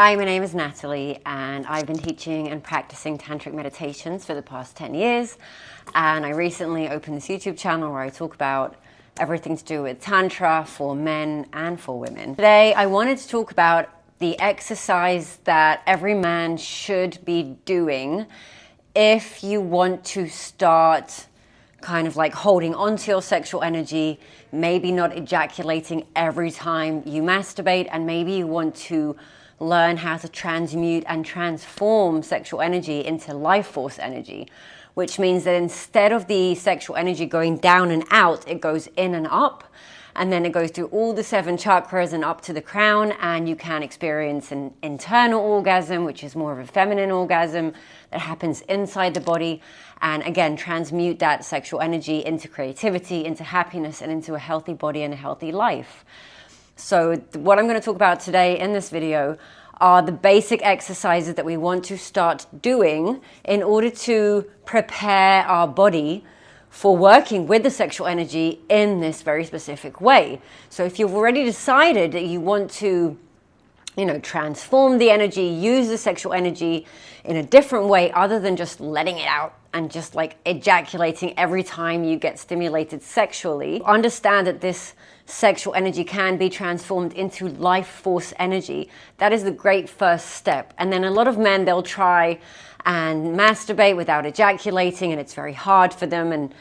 Hi, my name is Natalie, and I've been teaching and practicing tantric meditations for the past 10 years. And I recently opened this YouTube channel where I talk about everything to do with Tantra for men and for women. Today, I wanted to talk about the exercise that every man should be doing if you want to start kind of like holding onto your sexual energy, maybe not ejaculating every time you masturbate, and maybe you want to learn how to transmute and transform sexual energy into life force energy, which means that instead of the sexual energy going down and out, it goes in and up, and then it goes through all the 7 chakras and up to the crown, and you can experience an internal orgasm, which is more of a feminine orgasm that happens inside the body, and again, transmute that sexual energy into creativity, into happiness, and into a healthy body and a healthy life. So what I'm going to talk about today in this video are the basic exercises that we want to start doing in order to prepare our body for working with the sexual energy in this very specific way. So if you've already decided that you want to, transform the energy, use the sexual energy in a different way other than just letting it out and just like ejaculating every time you get stimulated sexually, understand that this sexual energy can be transformed into life force energy. That is the great first step. And then a lot of men, they'll try and masturbate without ejaculating, and it's very hard for them, and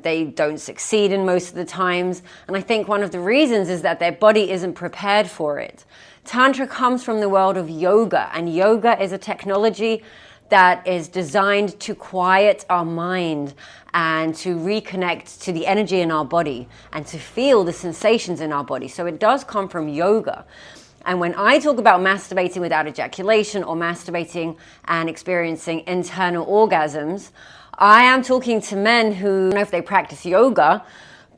they don't succeed in most of the times. And I think one of the reasons is that their body isn't prepared for it. Tantra comes from the world of yoga, and yoga is a technology that is designed to quiet our mind and to reconnect to the energy in our body and to feel the sensations in our body. So it does come from yoga. And when I talk about masturbating without ejaculation or masturbating and experiencing internal orgasms, I am talking to men who, I don't know if they practice yoga,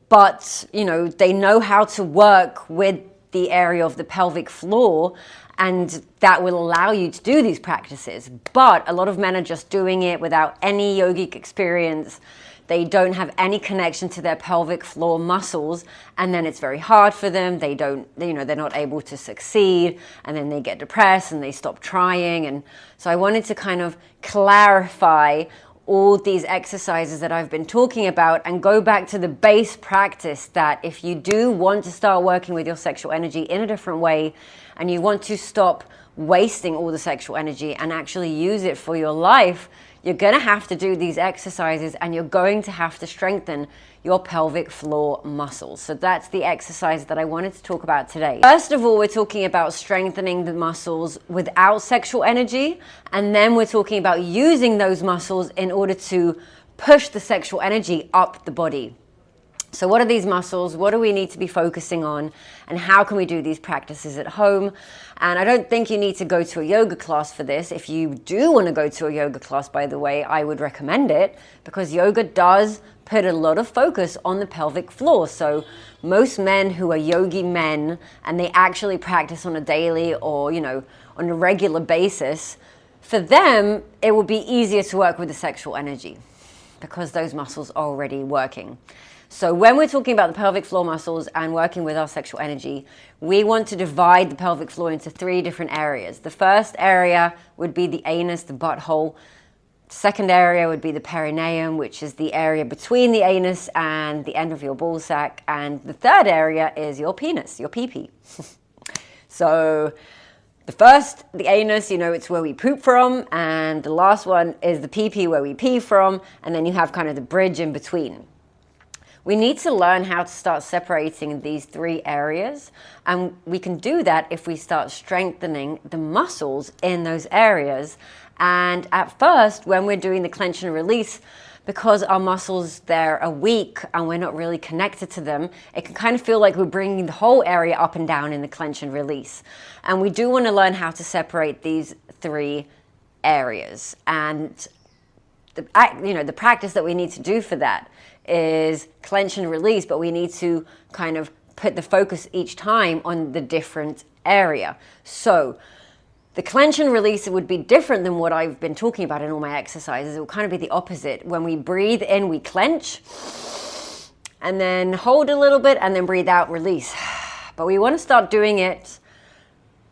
but they know how to work with the area of the pelvic floor, and that will allow you to do these practices. But a lot of men are just doing it without any yogic experience. They don't have any connection to their pelvic floor muscles, and then it's very hard for them. They're not able to succeed, and then they get depressed and they stop trying. And so I wanted to kind of clarify all these exercises that I've been talking about and go back to the base practice that if you do want to start working with your sexual energy in a different way, and you want to stop wasting all the sexual energy and actually use it for your life, you're going to have to do these exercises, and you're going to have to strengthen your pelvic floor muscles. So that's the exercise that I wanted to talk about today. First of all, we're talking about strengthening the muscles without sexual energy, and then we're talking about using those muscles in order to push the sexual energy up the body. So what are these muscles? What do we need to be focusing on? And how can we do these practices at home? And I don't think you need to go to a yoga class for this. If you do want to go to a yoga class, by the way, I would recommend it, because yoga does put a lot of focus on the pelvic floor. So most men who are yogi men and they actually practice on a daily or, on a regular basis, for them, it will be easier to work with the sexual energy because those muscles are already working. So when we're talking about the pelvic floor muscles and working with our sexual energy, we want to divide the pelvic floor into 3 different areas. The first area would be the anus, the butthole. The second area would be the perineum, which is the area between the anus and the end of your ball sack. And the third area is your penis, your pee-pee. So the first, the anus, it's where we poop from. And the last one is the pee-pee, where we pee from. And then you have kind of the bridge in between. We need to learn how to start separating these 3 areas, and we can do that if we start strengthening the muscles in those areas. And at first, when we're doing the clench and release, because our muscles there are weak and we're not really connected to them, it can kind of feel like we're bringing the whole area up and down in the clench and release. And we do want to learn how to separate these 3 areas. And the practice that we need to do for that is clench and release, but we need to kind of put the focus each time on the different area. So the clench and release would be different than what I've been talking about in all my exercises. It will kind of be the opposite. When we breathe in, we clench, and then hold a little bit, and then breathe out, release. But we want to start doing it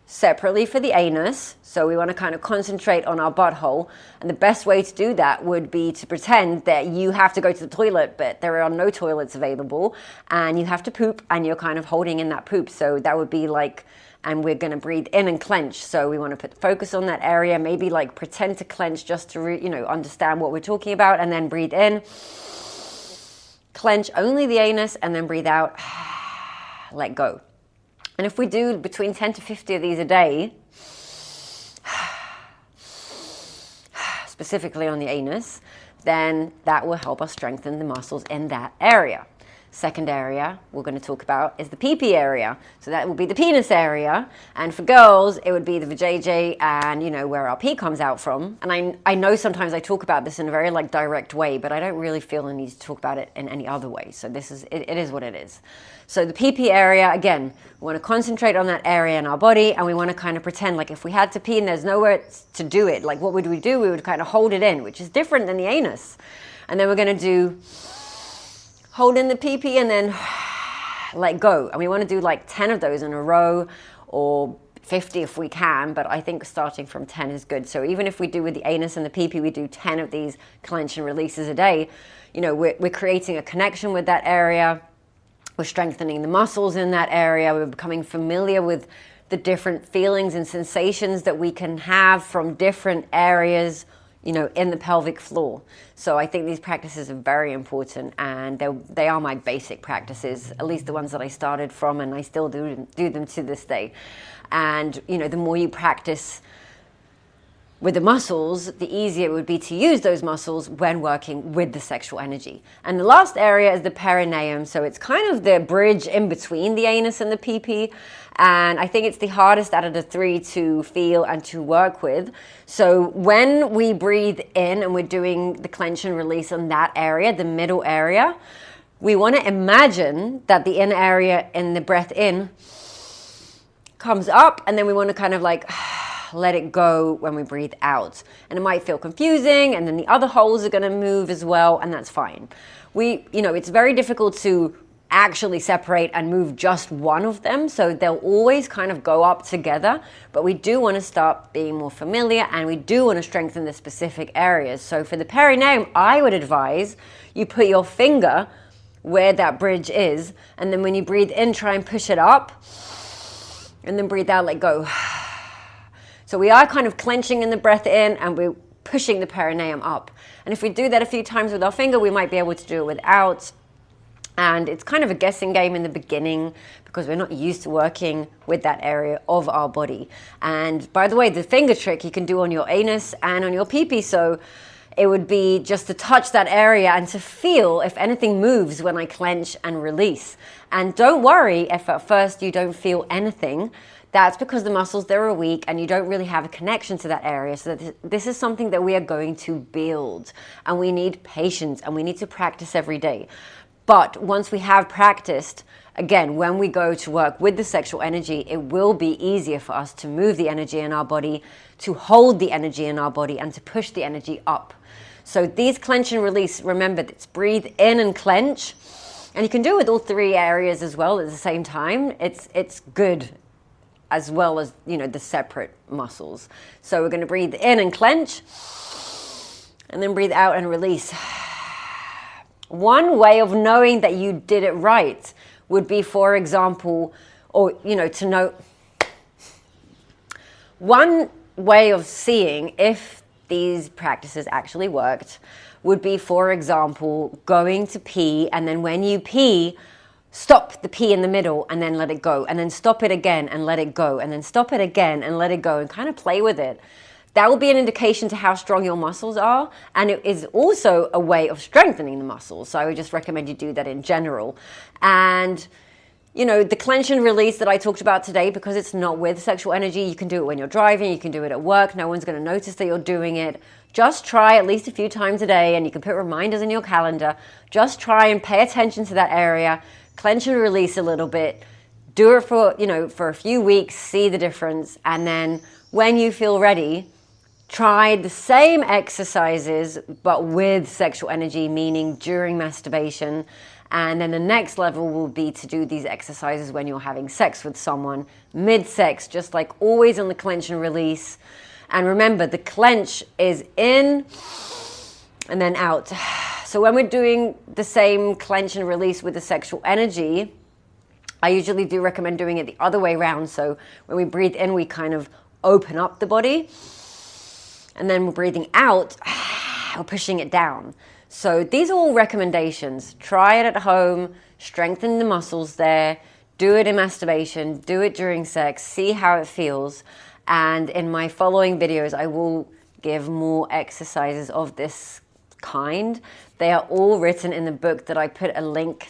separately for the anus. So we want to kind of concentrate on our butthole. And the best way to do that would be to pretend that you have to go to the toilet, but there are no toilets available, and you have to poop, and you're kind of holding in that poop. So that would be like, and we're going to breathe in and clench. So we want to put focus on that area, maybe like pretend to clench just to, understand what we're talking about, and then breathe in, clench only the anus, and then breathe out, let go. And if we do between 10 to 50 of these a day, specifically on the anus, then that will help us strengthen the muscles in that area. Second area we're going to talk about is the pee-pee area. So that will be the penis area. And for girls, it would be the vajayjay and, where our pee comes out from. And I know sometimes I talk about this in a very direct way, but I don't really feel the need to talk about it in any other way. So it is what it is. So the pee-pee area, again, we want to concentrate on that area in our body, and we want to kind of pretend like if we had to pee and there's nowhere to do it, like what would we do? We would kind of hold it in, which is different than the anus. And then we're going to do hold in the pee-pee and then let go. And we want to do 10 of those in a row, or 50 if we can, but I think starting from 10 is good. So even if we do with the anus and the pee-pee, we do 10 of these clench and releases a day, we're creating a connection with that area. We're strengthening the muscles in that area. We're becoming familiar with the different feelings and sensations that we can have from different areas, in the pelvic floor. So I think these practices are very important, and they are my basic practices, at least the ones that I started from, and I still do them to this day. And, the more you practice with the muscles, the easier it would be to use those muscles when working with the sexual energy. And the last area is the perineum. So it's kind of the bridge in between the anus and the pee-pee. And I think it's the hardest out of the three to feel and to work with. So when we breathe in and we're doing the clench and release on that area, the middle area, we want to imagine that the inner area in the breath in comes up, and then we want to kind of let it go when we breathe out. And it might feel confusing, and then the other holes are going to move as well, and that's fine. It's very difficult to actually separate and move just one of them, so they'll always kind of go up together, but we do want to start being more familiar, and we do want to strengthen the specific areas. So for the perineum, I would advise you put your finger where that bridge is, and then when you breathe in, try and push it up, and then breathe out, let go. So we are kind of clenching in the breath in, and we're pushing the perineum up. And if we do that a few times with our finger, we might be able to do it without. And it's kind of a guessing game in the beginning because we're not used to working with that area of our body. And by the way, the finger trick you can do on your anus and on your pee-pee. So it would be just to touch that area and to feel if anything moves when I clench and release. And don't worry if at first you don't feel anything. That's because the muscles there are weak and you don't really have a connection to that area. So this is something that we are going to build, and we need patience, and we need to practice every day. But once we have practiced, again, when we go to work with the sexual energy, it will be easier for us to move the energy in our body, to hold the energy in our body, and to push the energy up. So these clench and release, remember, it's breathe in and clench. And you can do it with all three areas as well at the same time. It's good, as well as, the separate muscles. So we're going to breathe in and clench, and then breathe out and release. One way of knowing that you did it right would be, for example, to know. One way of seeing if these practices actually worked would be, for example, going to pee, and then when you pee, stop the pee in the middle and then let it go, and then stop it again and let it go, and then stop it again and let it go, and kind of play with it. That will be an indication to how strong your muscles are, and it is also a way of strengthening the muscles. So I would just recommend you do that in general. And the clench and release that I talked about today, because it's not with sexual energy, you can do it when you're driving, you can do it at work, no one's going to notice that you're doing it. Just try at least a few times a day, and you can put reminders in your calendar. Just try and pay attention to that area, clench and release a little bit, do it for a few weeks, see the difference, and then when you feel ready, try the same exercises but with sexual energy, meaning during masturbation, And then the next level will be to do these exercises when you're having sex with someone, mid-sex, just like always on the clench and release. And remember, the clench is in and then out. So when we're doing the same clench and release with the sexual energy, I usually do recommend doing it the other way around. So when we breathe in, we kind of open up the body. And then we're breathing out, we're pushing it down. So these are all recommendations. Try it at home, strengthen the muscles there, do it in masturbation, do it during sex, see how it feels. And in my following videos, I will give more exercises of this kind. They are all written in the book that I put a link,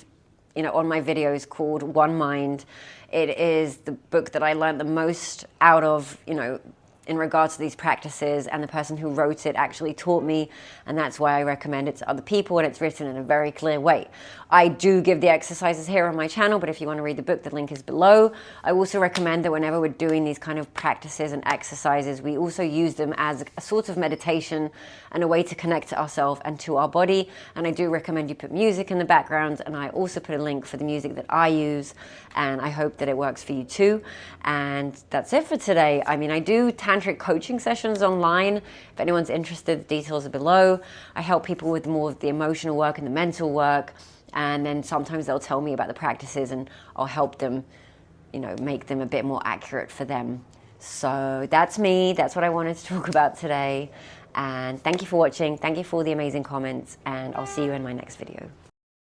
on my videos, called One Mind. It is the book that I learned the most out of, in regards to these practices, and the person who wrote it actually taught me, and that's why I recommend it to other people, and it's written in a very clear way. I do give the exercises here on my channel, but if you want to read the book, the link is below. I also recommend that whenever we're doing these kind of practices and exercises, we also use them as a sort of meditation and a way to connect to ourselves and to our body. And I do recommend you put music in the background, and I also put a link for the music that I use, and I hope that it works for you too. And that's it for today. I mean, I do Tantric coaching sessions online. If anyone's interested, the details are below. I help people with more of the emotional work and the mental work. And then sometimes they'll tell me about the practices, and I'll help them, make them a bit more accurate for them. So that's me. That's what I wanted to talk about today. And thank you for watching. Thank you for the amazing comments. And I'll see you in my next video.